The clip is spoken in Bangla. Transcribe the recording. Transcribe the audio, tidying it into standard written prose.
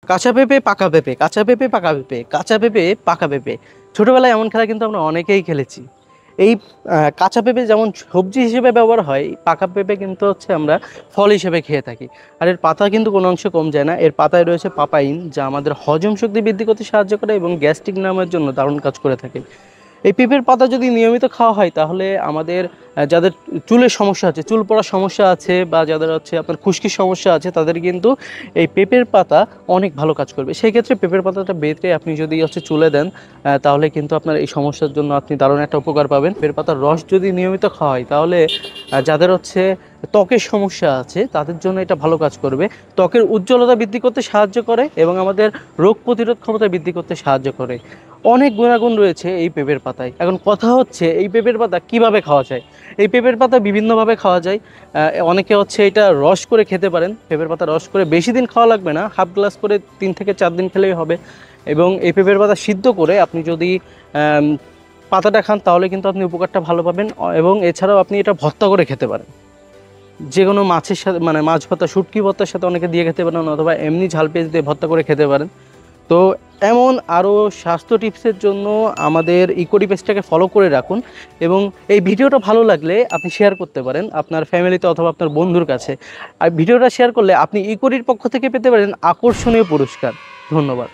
কাঁচা পেঁপে পাকা পেঁপে, কাঁচা পেঁপে পাকা পেঁপে, কাঁচা পেঁপে পাকা পেঁপে। ছোটোবেলায় এমন খেলা কিন্তু আমরা অনেকেই খেলেছি। এই কাঁচা পেঁপে যেমন সবজি হিসেবে ব্যবহার হয়, পাকা পেঁপে কিন্তু হচ্ছে আমরা ফল হিসেবে খেয়ে থাকি। আর এর পাতা কিন্তু কোনো অংশে কম যায় না। এর পাতায় রয়েছে পাপাইন, যা আমাদের হজম শক্তি বৃদ্ধি করতে সাহায্য করে এবং গ্যাস্ট্রিক নামের জন্য দারুণ কাজ করে থাকে। এই পেঁপের পাতা যদি নিয়মিত খাওয়া হয় তাহলে আমাদের যাদের চুলের সমস্যা আছে, চুল পড়ার সমস্যা আছে, বা যাদের হচ্ছে আপনার খুশকির সমস্যা আছে, তাদের কিন্তু এই পেঁপের পাতা অনেক ভালো কাজ করবে। সেই ক্ষেত্রে পেঁপের পাতাটা বেটে আপনি যদি হচ্ছে চুলে দেন, তাহলে কিন্তু আপনার এই সমস্যার জন্য আপনি দারুণ একটা উপকার পাবেন। পেঁপের পাতার রস যদি নিয়মিত খাওয়া হয় তাহলে যাদের হচ্ছে ত্বকের সমস্যা আছে তাদের জন্য এটা ভালো কাজ করবে। ত্বকের উজ্জ্বলতা বৃদ্ধি করতে সাহায্য করে এবং আমাদের রোগ প্রতিরোধ ক্ষমতা বৃদ্ধি করতে সাহায্য করে। অনেক গুণাগুণ রয়েছে এই পেঁপের পাতায়। এখন কথা হচ্ছে এই পেঁপের পাতা কিভাবে খাওয়া যায়। এই পেঁপের পাতা বিভিন্নভাবে খাওয়া যায়। অনেকে হচ্ছে এটা রস করে খেতে পারেন। পেঁপের পাতা রস করে বেশি দিন খাওয়া লাগবে না, হাফ গ্লাস করে 3 থেকে 4 দিন খেলেই হবে। এবং এই পেঁপের পাতা সিদ্ধ করে আপনি যদি পাতাটা খান তাহলে কিন্তু আপনি উপকারটা ভালো পাবেন। এবং এছাড়াও আপনি এটা ভর্তা করে খেতে পারেন, যে কোনো মাছের সাথে, মানে মাছ ভর্তা, শুটকি ভর্তার সাথে অনেকে দিয়ে খেতে পারেন, অথবা এমনি ঝাল পেঁয়াজ দিয়ে ভর্তা করে খেতে পারেন। তো এমন আরও স্বাস্থ্য টিপসের জন্য আমাদের ইকোডি পেজটাকে ফলো করে রাখুন। এবং এই ভিডিওটা ভালো লাগলে আপনি শেয়ার করতে পারেন আপনার ফ্যামিলিতে অথবা আপনার বন্ধুর কাছে। আর ভিডিওটা শেয়ার করলে আপনি ইকোডির পক্ষ থেকে পেতে পারেন আকর্ষণীয় পুরস্কার। ধন্যবাদ।